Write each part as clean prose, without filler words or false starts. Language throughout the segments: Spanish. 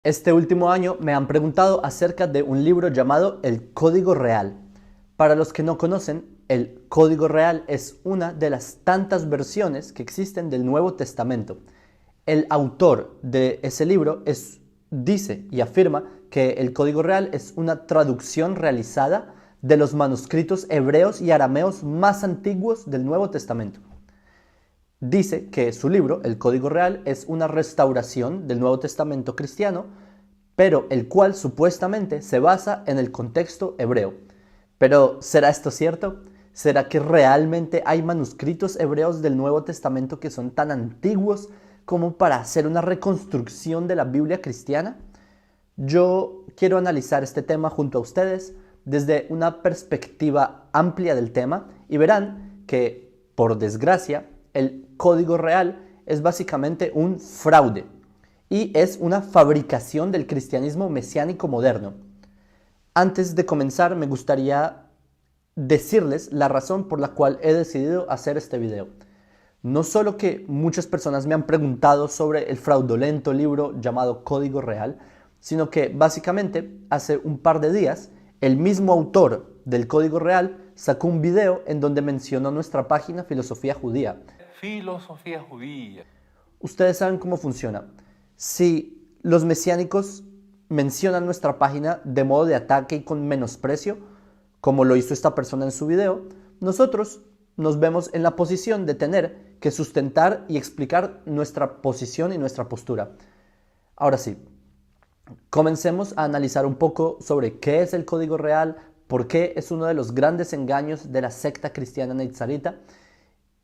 Este último año me han preguntado acerca de un libro llamado El Código Real. Para los que no conocen, el Código Real es una de las tantas versiones que existen del Nuevo Testamento. El autor de ese libro dice y afirma que el Código Real es una traducción realizada de los manuscritos hebreos y arameos más antiguos del Nuevo Testamento. Dice que su libro, El Código Real, es una restauración del Nuevo Testamento cristiano, pero el cual supuestamente se basa en el contexto hebreo. Pero, ¿será esto cierto? ¿Será que realmente hay manuscritos hebreos del Nuevo Testamento que son tan antiguos como para hacer una reconstrucción de la Biblia cristiana? Yo quiero analizar este tema junto a ustedes desde una perspectiva amplia del tema y verán que, por desgracia, el Código Real es básicamente un fraude y es una fabricación del cristianismo mesiánico moderno. Antes de comenzar, me gustaría decirles la razón por la cual he decidido hacer este video. No solo que muchas personas me han preguntado sobre el fraudulento libro llamado Código Real, sino que básicamente hace un par de días el mismo autor del Código Real sacó un video en donde mencionó nuestra página Filosofía Judía. Filosofía judía. Ustedes saben cómo funciona. Si los mesiánicos mencionan nuestra página de modo de ataque y con menosprecio, como lo hizo esta persona en su video, nosotros nos vemos en la posición de tener que sustentar y explicar nuestra posición y nuestra postura. Ahora sí, comencemos a analizar un poco sobre qué es el Código Real, por qué es uno de los grandes engaños de la secta cristiana nazaretita.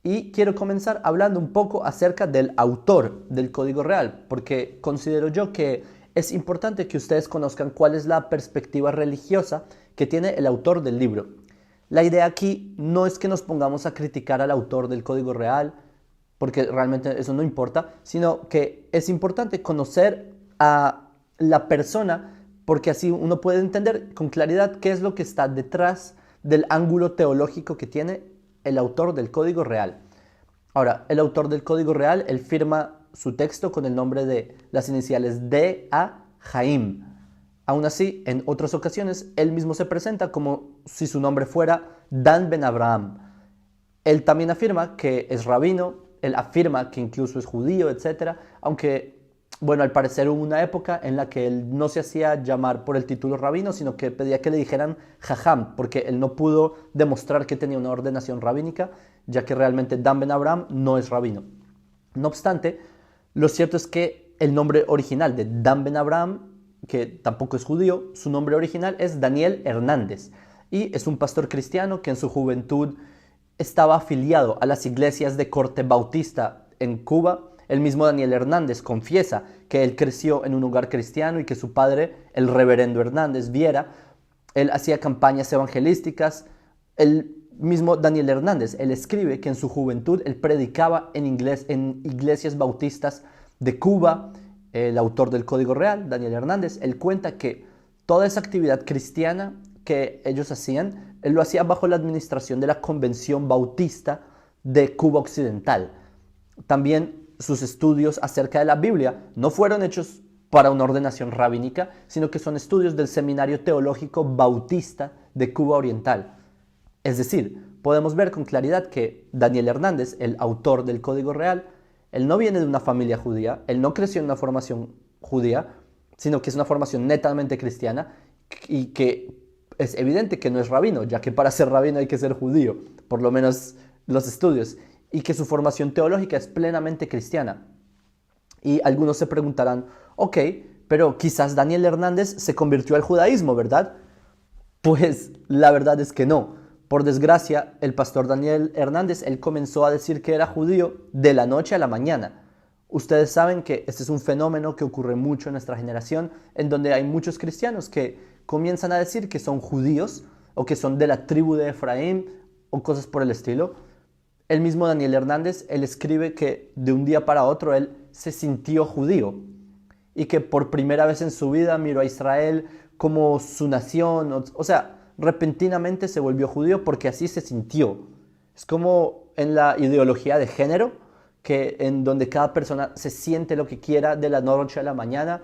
Y quiero comenzar hablando un poco acerca del autor del Código Real, porque considero yo que es importante que ustedes conozcan cuál es la perspectiva religiosa que tiene el autor del libro. La idea aquí no es que nos pongamos a criticar al autor del Código Real, porque realmente eso no importa, sino que es importante conocer a la persona, porque así uno puede entender con claridad qué es lo que está detrás del ángulo teológico que tiene el autor del Código Real. Ahora, el autor del Código Real, él firma su texto con el nombre de las iniciales D.A. Haim. Aún así, en otras ocasiones, él mismo se presenta como si su nombre fuera Dan Ben Abraham. Él también afirma que es rabino, él afirma que incluso es judío, etc. Aunque, bueno, al parecer hubo una época en la que él no se hacía llamar por el título rabino, sino que pedía que le dijeran jajam, porque él no pudo demostrar que tenía una ordenación rabínica, ya que realmente Dan Ben Abraham no es rabino. No obstante, lo cierto es que el nombre original de Dan Ben Abraham, que tampoco es judío, su nombre original es Daniel Hernández, y es un pastor cristiano que en su juventud estaba afiliado a las iglesias de corte bautista en Cuba. El mismo Daniel Hernández confiesa que él creció en un hogar cristiano y que su padre, el reverendo Hernández Viera, él hacía campañas evangelísticas. El mismo Daniel Hernández, él escribe que en su juventud él predicaba en iglesias bautistas de Cuba. El autor del Código Real, Daniel Hernández, él cuenta que toda esa actividad cristiana que ellos hacían, él lo hacía bajo la administración de la Convención Bautista de Cuba Occidental. También sus estudios acerca de la Biblia no fueron hechos para una ordenación rabínica, sino que son estudios del Seminario Teológico Bautista de Cuba Oriental. Es decir, podemos ver con claridad que Daniel Hernández, el autor del Código Real, él no viene de una familia judía, él no creció en una formación judía, sino que es una formación netamente cristiana y que es evidente que no es rabino, ya que para ser rabino hay que ser judío, por lo menos los estudios, y que su formación teológica es plenamente cristiana. Y algunos se preguntarán, ok, pero quizás Daniel Hernández se convirtió al judaísmo, ¿verdad? Pues la verdad es que no. Por desgracia, el pastor Daniel Hernández, él comenzó a decir que era judío de la noche a la mañana. Ustedes saben que este es un fenómeno que ocurre mucho en nuestra generación, en donde hay muchos cristianos que comienzan a decir que son judíos o que son de la tribu de Efraín o cosas por el estilo. El mismo Daniel Hernández, él escribe que de un día para otro él se sintió judío y que por primera vez en su vida miró a Israel como su nación, o sea, repentinamente se volvió judío porque así se sintió. Es como en la ideología de género, que en donde cada persona se siente lo que quiera de la noche a la mañana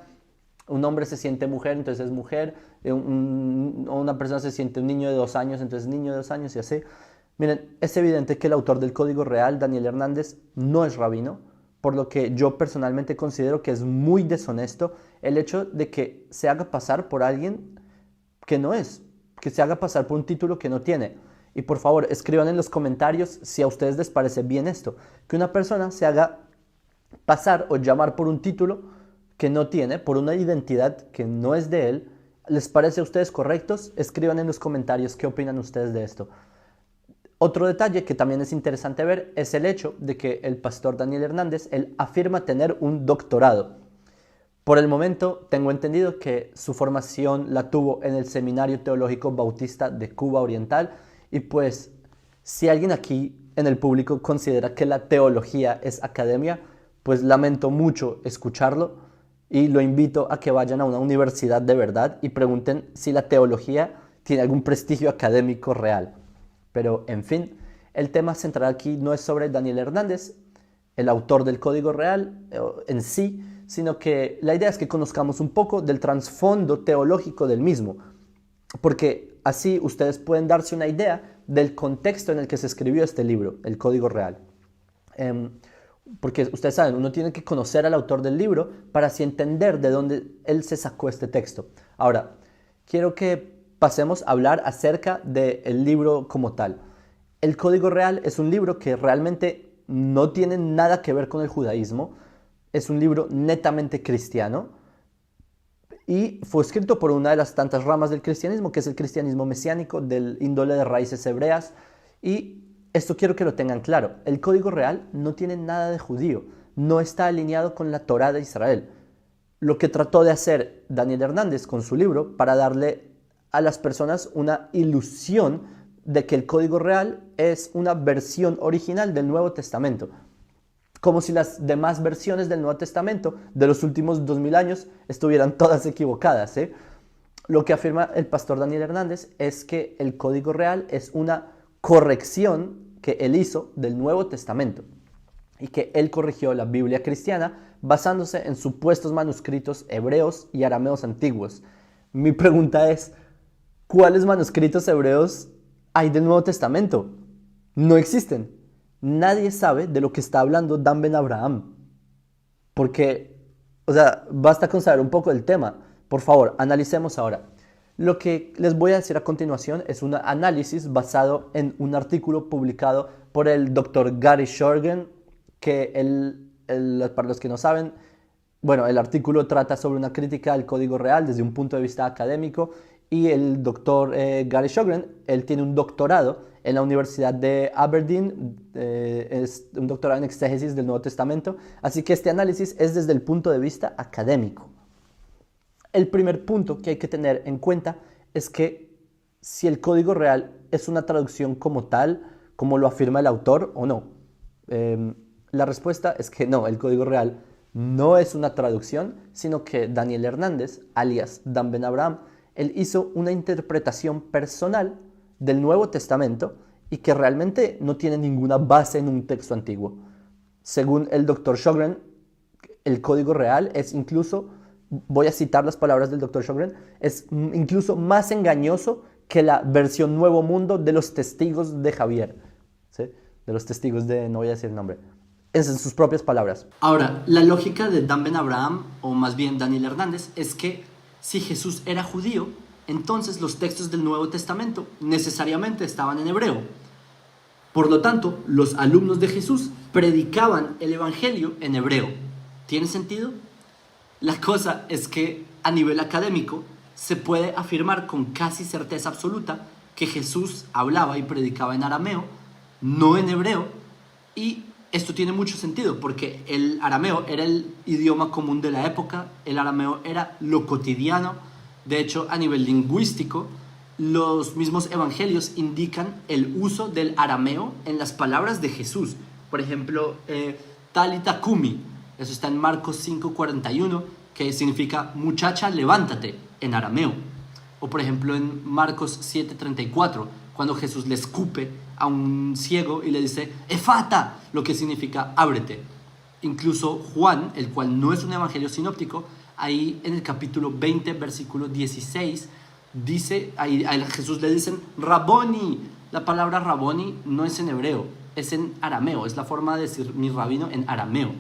un hombre se siente mujer, entonces es mujer, o una persona se siente un niño de 2 años, entonces es niño de 2 años y así. Miren, es evidente que el autor del Código Real, Daniel Hernández, no es rabino, por lo que yo personalmente considero que es muy deshonesto el hecho de que se haga pasar por alguien que no es, que se haga pasar por un título que no tiene. Y por favor, escriban en los comentarios si a ustedes les parece bien esto, que una persona se haga pasar o llamar por un título que no tiene, por una identidad que no es de él. ¿Les parece a ustedes correctos? Escriban en los comentarios qué opinan ustedes de esto. Otro detalle que también es interesante ver es el hecho de que el pastor Daniel Hernández, él afirma tener un doctorado. Por el momento tengo entendido que su formación la tuvo en el Seminario Teológico Bautista de Cuba Oriental y pues si alguien aquí en el público considera que la teología es academia, pues lamento mucho escucharlo y lo invito a que vayan a una universidad de verdad y pregunten si la teología tiene algún prestigio académico real. Pero, en fin, el tema central aquí no es sobre Daniel Hernández, el autor del Código Real en sí, sino que la idea es que conozcamos un poco del trasfondo teológico del mismo, porque así ustedes pueden darse una idea del contexto en el que se escribió este libro, el Código Real. Porque ustedes saben, uno tiene que conocer al autor del libro para así entender de dónde él se sacó este texto. Ahora, quiero que pasemos a hablar acerca del libro como tal. El Código Real es un libro que realmente no tiene nada que ver con el judaísmo. Es un libro netamente cristiano y fue escrito por una de las tantas ramas del cristianismo, que es el cristianismo mesiánico, del índole de raíces hebreas. Y esto quiero que lo tengan claro. El Código Real no tiene nada de judío, no está alineado con la Torá de Israel. Lo que trató de hacer Daniel Hernández con su libro para darle a las personas una ilusión de que el Código Real es una versión original del Nuevo Testamento, como si las demás versiones del Nuevo Testamento de los últimos 2000 años estuvieran todas equivocadas, ¿eh? Lo que afirma el pastor Daniel Hernández es que el Código Real es una corrección que él hizo del Nuevo Testamento y que él corrigió la Biblia cristiana basándose en supuestos manuscritos hebreos y arameos antiguos. Mi pregunta es, ¿cuáles manuscritos hebreos hay del Nuevo Testamento? No existen. Nadie sabe de lo que está hablando Dan Ben Abraham. Porque, basta con saber un poco del tema. Por favor, analicemos ahora. Lo que les voy a decir a continuación es un análisis basado en un artículo publicado por el Dr. Gary Shorgen, que para los que no saben, bueno, el artículo trata sobre una crítica al Código Real desde un punto de vista académico. Y el doctor Gary Shogren, él tiene un doctorado en la Universidad de Aberdeen, es un doctorado en exégesis del Nuevo Testamento, así que este análisis es desde el punto de vista académico. El primer punto que hay que tener en cuenta es que si el Código Real es una traducción como tal, como lo afirma el autor o no. La respuesta es que no, el Código Real no es una traducción, sino que Daniel Hernández, alias Dan Ben Abraham, él hizo una interpretación personal del Nuevo Testamento y que realmente no tiene ninguna base en un texto antiguo. Según el Dr. Shogren, el Código Real es incluso, voy a citar las palabras del Dr. Shogren, es incluso más engañoso que la versión Nuevo Mundo de los testigos de Javier, ¿sí? De los testigos de, no voy a decir el nombre, es en sus propias palabras. Ahora, la lógica de Dan Ben Abraham, o más bien Daniel Hernández, es que si Jesús era judío, entonces los textos del Nuevo Testamento necesariamente estaban en hebreo. Por lo tanto, los alumnos de Jesús predicaban el Evangelio en hebreo. ¿Tiene sentido? La cosa es que a nivel académico se puede afirmar con casi certeza absoluta que Jesús hablaba y predicaba en arameo, no en hebreo, y esto tiene mucho sentido porque el arameo era el idioma común de la época, el arameo era lo cotidiano. De hecho, a nivel lingüístico, los mismos evangelios indican el uso del arameo en las palabras de Jesús. Por ejemplo, Talita Kumi, eso está en Marcos 5:41, que significa muchacha, levántate, en arameo. O por ejemplo en Marcos 7:34, cuando Jesús le escupe a un ciego y le dice Efata, lo que significa ábrete. Incluso Juan, el cual no es un evangelio sinóptico, ahí en el capítulo 20, versículo 16, dice, ahí a Jesús le dicen Raboni. La palabra Raboni no es en hebreo, es en arameo, es la forma de decir mi rabino en arameo.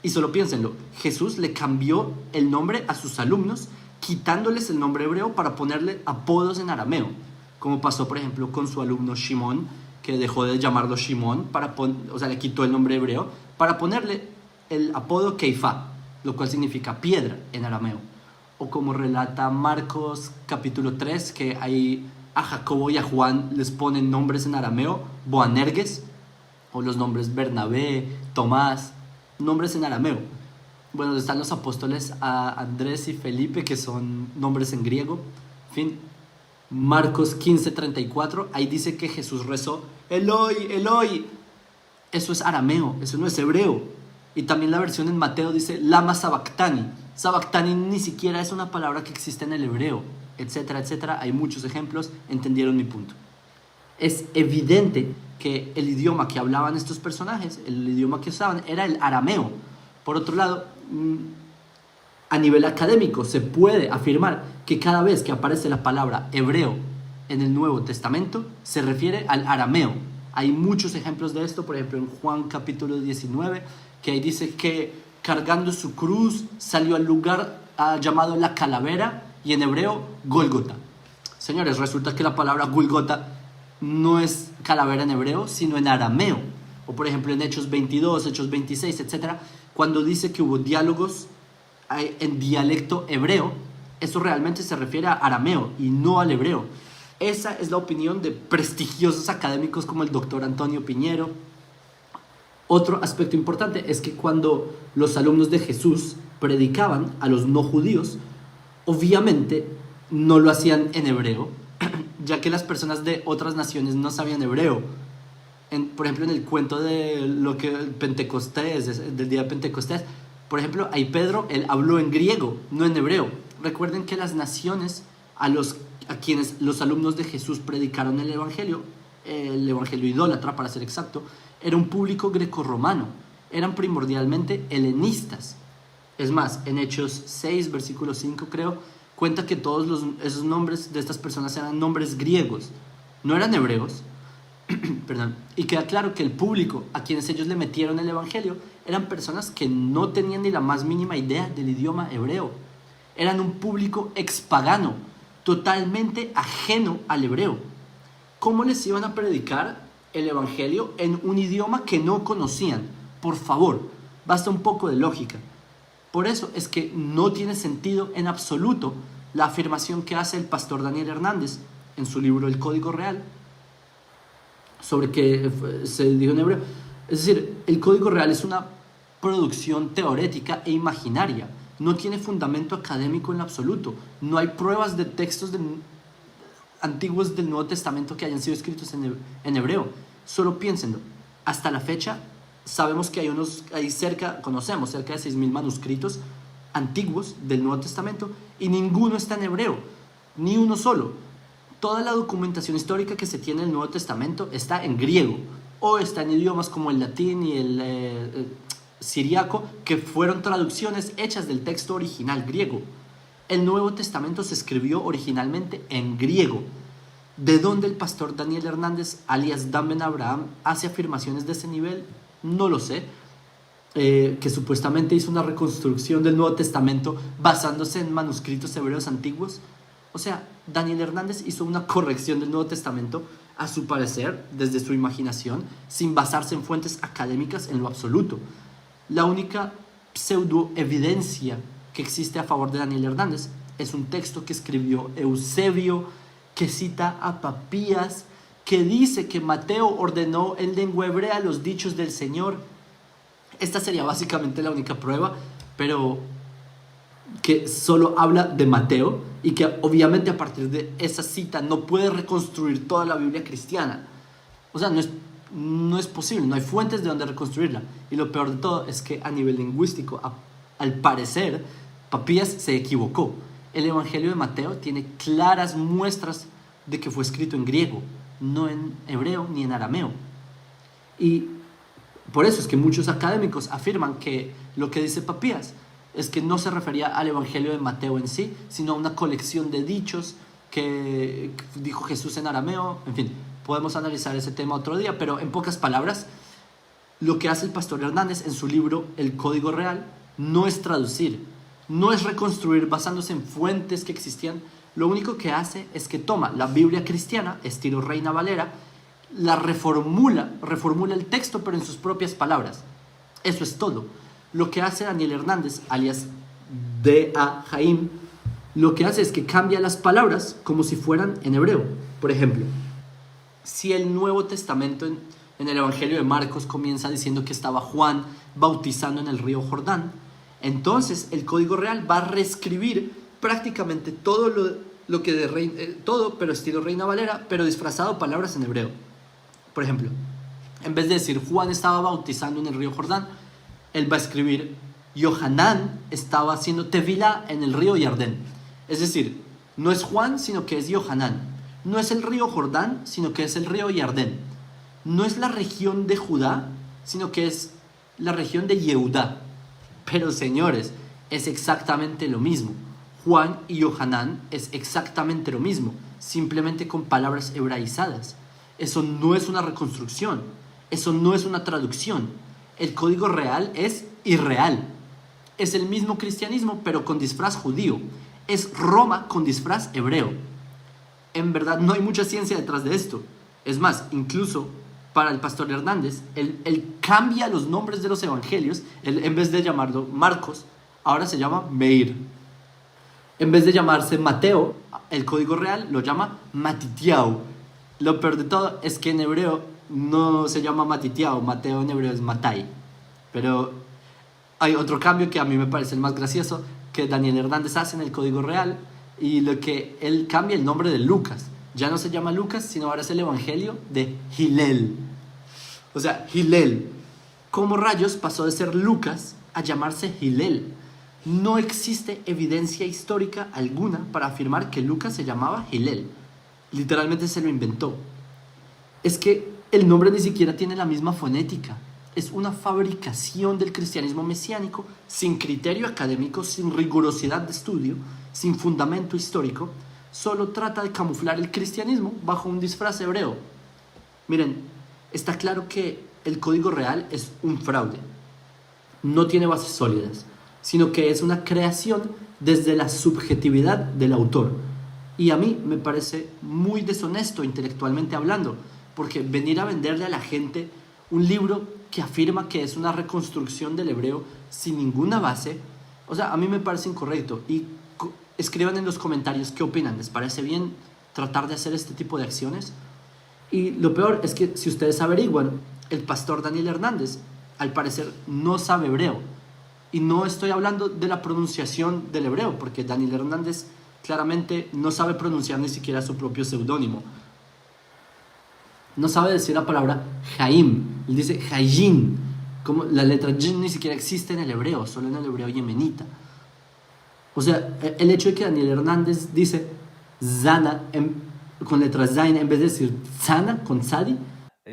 Y solo piénsenlo, Jesús le cambió el nombre a sus alumnos, quitándoles el nombre hebreo para ponerle apodos en arameo, como pasó por ejemplo con su alumno Shimón, que dejó de llamarlo Shimón, o sea, le quitó el nombre hebreo para ponerle el apodo Keifá, lo cual significa piedra en arameo. O como relata Marcos capítulo 3, que ahí a Jacobo y a Juan les ponen nombres en arameo, Boanerges, o los nombres Bernabé, Tomás, nombres en arameo. Bueno, están los apóstoles a Andrés y Felipe, que son nombres en griego. En fin, Marcos 15:34, ahí dice que Jesús rezó, Eloi, Eloi. Eso es arameo, eso no es hebreo. Y también la versión en Mateo dice, Lama Sabactani. Sabactani ni siquiera es una palabra que existe en el hebreo, etcétera, etcétera. Hay muchos ejemplos, entendieron mi punto. Es evidente que el idioma que hablaban estos personajes, el idioma que usaban, era el arameo. Por otro lado, a nivel académico se puede afirmar que cada vez que aparece la palabra hebreo en el Nuevo Testamento se refiere al arameo. Hay muchos ejemplos de esto, por ejemplo en Juan capítulo 19, que ahí dice que cargando su cruz salió al lugar llamado la calavera, y en hebreo Gólgota. Señores, resulta que la palabra Gólgota no es calavera en hebreo, sino en arameo. O por ejemplo en Hechos 22, Hechos 26, etc., cuando dice que hubo diálogos en dialecto hebreo, eso realmente se refiere a arameo y no al hebreo. Esa es la opinión de prestigiosos académicos como el doctor Antonio Piñero. Otro aspecto importante es que cuando los alumnos de Jesús predicaban a los no judíos, obviamente no lo hacían en hebreo, ya que las personas de otras naciones no sabían hebreo. Por ejemplo, en el cuento de lo que Pentecostés, del día de Pentecostés, por ejemplo, ahí Pedro, él habló en griego, no en hebreo. Recuerden que las naciones a quienes los alumnos de Jesús predicaron el evangelio idólatra para ser exacto, era un público grecorromano, eran primordialmente helenistas. Es más, en Hechos 6, versículo 5 creo, cuenta que todos esos nombres de estas personas eran nombres griegos, no eran hebreos. Perdón. Y queda claro que el público a quienes ellos le metieron el evangelio eran personas que no tenían ni la más mínima idea del idioma hebreo. Eran un público expagano, totalmente ajeno al hebreo. ¿Cómo les iban a predicar el evangelio en un idioma que no conocían? Por favor, basta un poco de lógica. Por eso es que no tiene sentido en absoluto la afirmación que hace el pastor Daniel Hernández en su libro El Código Real, sobre que se dijo en hebreo. Es decir, el Código Real es una producción teorética e imaginaria. No tiene fundamento académico en absoluto. No hay pruebas de textos antiguos del Nuevo Testamento que hayan sido escritos en hebreo. Solo piénsenlo. Hasta la fecha sabemos que conocemos cerca de 6.000 manuscritos antiguos del Nuevo Testamento y ninguno está en hebreo, ni uno solo. Toda la documentación histórica que se tiene en el Nuevo Testamento está en griego o está en idiomas como el latín y el siriaco, que fueron traducciones hechas del texto original griego. El Nuevo Testamento se escribió originalmente en griego. ¿De dónde el pastor Daniel Hernández, alias Dan Ben Abraham, hace afirmaciones de ese nivel? No lo sé. Que supuestamente hizo una reconstrucción del Nuevo Testamento basándose en manuscritos hebreos antiguos. O sea, Daniel Hernández hizo una corrección del Nuevo Testamento a su parecer, desde su imaginación, sin basarse en fuentes académicas en lo absoluto. La única pseudoevidencia que existe a favor de Daniel Hernández es un texto que escribió Eusebio, que cita a Papías, que dice que Mateo ordenó en lengua hebrea los dichos del Señor. Esta sería básicamente la única prueba, pero que solo habla de Mateo y que obviamente a partir de esa cita no puede reconstruir toda la Biblia cristiana. O sea, no es posible, no hay fuentes de donde reconstruirla. Y lo peor de todo es que a nivel lingüístico, al parecer, Papías se equivocó. El Evangelio de Mateo tiene claras muestras de que fue escrito en griego, no en hebreo ni en arameo. Y por eso es que muchos académicos afirman que lo que dice Papías es que no se refería al Evangelio de Mateo en sí, sino a una colección de dichos que dijo Jesús en arameo. En fin, podemos analizar ese tema otro día, pero en pocas palabras, lo que hace el pastor Hernández en su libro El Código Real no es traducir, no es reconstruir basándose en fuentes que existían. Lo único que hace es que toma la Biblia cristiana, estilo Reina Valera, la reformula el texto, pero en sus propias palabras. Eso es todo. Lo que hace Daniel Hernández, alias D.A. Jaim, lo que hace es que cambia las palabras como si fueran en hebreo. Por ejemplo, si el Nuevo Testamento en el Evangelio de Marcos comienza diciendo que estaba Juan bautizando en el río Jordán, entonces el Código Real va a reescribir prácticamente todo lo que todo, pero estilo Reina Valera, pero disfrazado palabras en hebreo. Por ejemplo, en vez de decir Juan estaba bautizando en el río Jordán, él va a escribir Yohanan estaba haciendo tevilá en el río Yardén. Es decir, no es Juan, sino que es Yohanan. No es el río Jordán, sino que es el río Yardén. No es la región de Judá, sino que es la región de Yehudá. Pero señores, es exactamente lo mismo. Juan y Yohanan es exactamente lo mismo, simplemente con palabras hebraizadas. Eso no es una reconstrucción, eso no es una traducción. El Código Real es irreal. Es el mismo cristianismo, pero con disfraz judío. Es Roma con disfraz hebreo. En verdad no hay mucha ciencia detrás de esto. Es más, incluso para el pastor Hernández, él cambia los nombres de los evangelios. Él, en vez de llamarlo Marcos, ahora se llama Meir. En vez de llamarse Mateo, el Código Real lo llama Matitiao. Lo peor de todo es que en hebreo no se llama Matitiao, Mateo en hebreo es Matai. Pero hay otro cambio que a mí me parece el más gracioso, que Daniel Hernández hace en el Código Real, y lo que él cambia el nombre de Lucas. Ya no se llama Lucas, sino ahora es el Evangelio de Hillel. O sea, Hillel. ¿Cómo rayos pasó de ser Lucas a llamarse Hillel? No existe evidencia histórica alguna para afirmar que Lucas se llamaba Hillel. Literalmente se lo inventó. Es que el nombre ni siquiera tiene la misma fonética. Es una fabricación del cristianismo mesiánico sin criterio académico, sin rigurosidad de estudio, sin fundamento histórico. Solo trata de camuflar el cristianismo bajo un disfraz hebreo. Miren, está claro que el Código Real es un fraude. No tiene bases sólidas, sino que es una creación desde la subjetividad del autor. Y a mí me parece muy deshonesto intelectualmente hablando, porque venir a venderle a la gente un libro que afirma que es una reconstrucción del hebreo sin ninguna base, o sea, a mí me parece incorrecto. Y escriban en los comentarios qué opinan. ¿Les parece bien tratar de hacer este tipo de acciones? Y lo peor es que si ustedes averiguan, el pastor Daniel Hernández al parecer no sabe hebreo. Y no estoy hablando de la pronunciación del hebreo, porque Daniel Hernández claramente no sabe pronunciar ni siquiera su propio seudónimo. No sabe decir la palabra Jaim, él dice Jayim, como la letra Jin ni siquiera existe en el hebreo, solo en el hebreo yemenita. O sea, el hecho de que Daniel Hernández dice Zana con letra Zain en vez de decir Zana con Tzadi,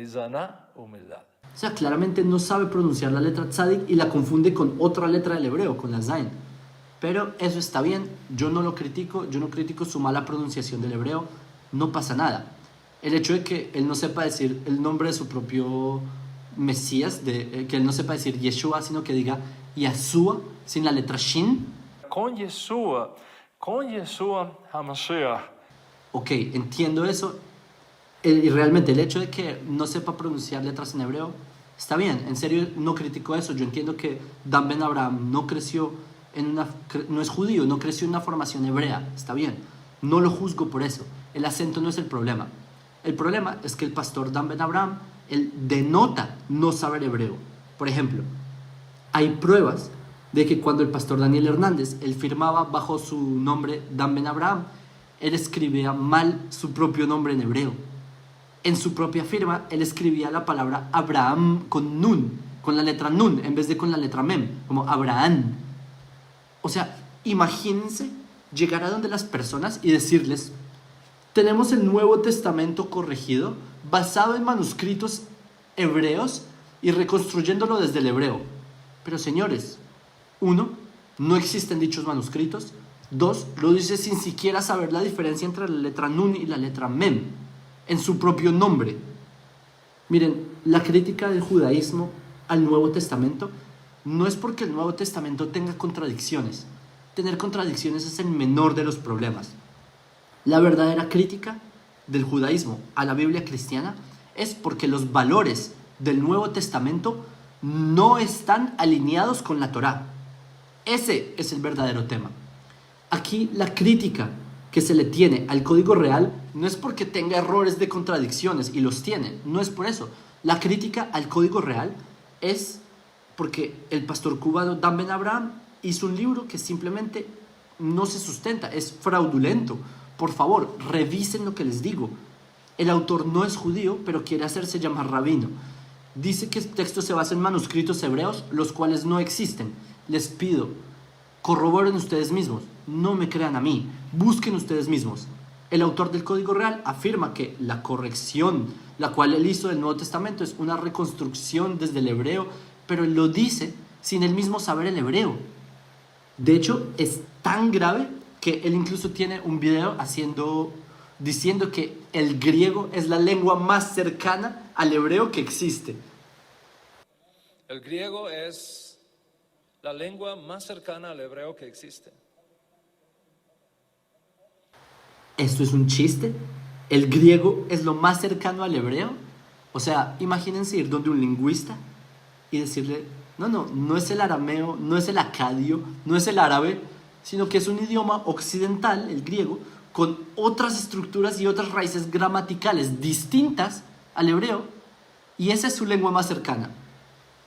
Zana, humildad. o sea, claramente no sabe pronunciar la letra Tzadik y la confunde con otra letra del hebreo, con la Zain. Pero eso está bien, yo no lo critico, yo no critico su mala pronunciación del hebreo, no pasa nada. El hecho de que él no sepa decir el nombre de su propio Mesías, que él no sepa decir Yeshua, sino que diga Yahshua sin la letra Shin. Con Yeshua HaMashiach. Ok, entiendo eso. Y realmente el hecho de que no sepa pronunciar letras en hebreo, está bien, en serio no critico eso. Yo entiendo que Dan Ben Abraham no es judío, no creció en una formación hebrea, está bien. No lo juzgo por eso, el acento no es el problema. El problema es que el pastor Dan Ben Abraham, él denota no saber hebreo. Por ejemplo, hay pruebas de que cuando el pastor Daniel Hernández, él firmaba bajo su nombre Dan Ben Abraham, él escribía mal su propio nombre en hebreo. En su propia firma, él escribía la palabra Abraham con nun, con la letra nun, en vez de con la letra mem, como Abraham. O sea, imagínense llegar a donde las personas y decirles: tenemos el Nuevo Testamento corregido, basado en manuscritos hebreos y reconstruyéndolo desde el hebreo. Pero señores, uno, no existen dichos manuscritos. 2, lo dice sin siquiera saber la diferencia entre la letra Nun y la letra Mem en su propio nombre. Miren, la crítica del judaísmo al Nuevo Testamento no es porque el Nuevo Testamento tenga contradicciones. Tener contradicciones es el menor de los problemas. La verdadera crítica del judaísmo a la Biblia cristiana es porque los valores del Nuevo Testamento no están alineados con la Torá. Ese es el verdadero tema. Aquí la crítica que se le tiene al Código Real no es porque tenga errores de contradicciones, y los tiene, no es por eso. La crítica al Código Real es porque el pastor cubano Dan Ben Abraham hizo un libro que simplemente no se sustenta, es fraudulento. Por favor, revisen lo que les digo. El autor no es judío, pero quiere hacerse llamar rabino. Dice que el texto se basa en manuscritos hebreos, los cuales no existen. Les pido, corroboren ustedes mismos, no me crean a mí, busquen ustedes mismos. El autor del Código Real afirma que la corrección, la cual él hizo del Nuevo Testamento, es una reconstrucción desde el hebreo, pero él lo dice sin él mismo saber el hebreo. De hecho, es tan grave que él incluso tiene un video diciendo que el griego es la lengua más cercana al hebreo que existe. El griego es la lengua más cercana al hebreo que existe. ¿Esto es un chiste? ¿El griego es lo más cercano al hebreo? O sea, imagínense ir donde un lingüista y decirle, no es el arameo, no es el acadio, no es el árabe, sino que es un idioma occidental, el griego, con otras estructuras y otras raíces gramaticales distintas al hebreo, y esa es su lengua más cercana.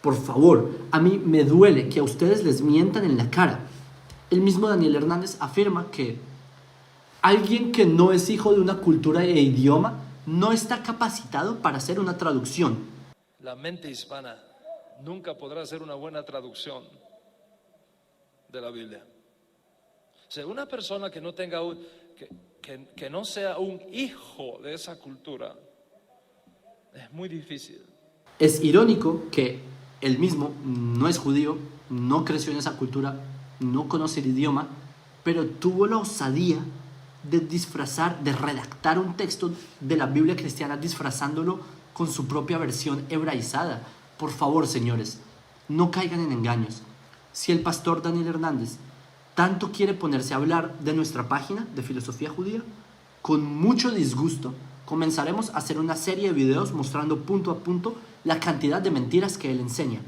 Por favor, a mí me duele que a ustedes les mientan en la cara. El mismo Daniel Hernández afirma que alguien que no es hijo de una cultura e idioma no está capacitado para hacer una traducción. La mente hispana nunca podrá hacer una buena traducción de la Biblia. O sea, una persona que no tenga que no sea un hijo de esa cultura, es muy difícil. Es irónico que él mismo no es judío, no creció en esa cultura, no conoce el idioma, pero tuvo la osadía de de redactar un texto de la Biblia cristiana disfrazándolo con su propia versión hebraizada. Por favor, señores, no caigan en engaños. Si el pastor Daniel Hernández tanto quiere ponerse a hablar de nuestra página de filosofía judía, con mucho disgusto comenzaremos a hacer una serie de videos mostrando punto a punto la cantidad de mentiras que él enseña.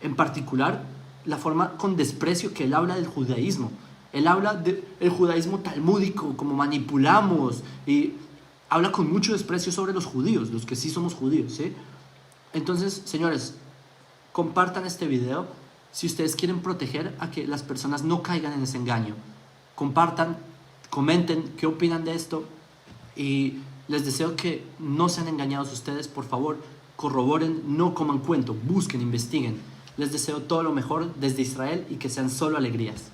En particular, la forma con desprecio que él habla del judaísmo. Él habla del judaísmo talmúdico, como manipulamos, y habla con mucho desprecio sobre los judíos, los que sí somos judíos, ¿sí? Entonces, señores, compartan este video si ustedes quieren proteger a que las personas no caigan en ese engaño. Compartan, comenten qué opinan de esto, y les deseo que no sean engañados ustedes. Por favor, corroboren, no coman cuento, busquen, investiguen. Les deseo todo lo mejor desde Israel y que sean solo alegrías.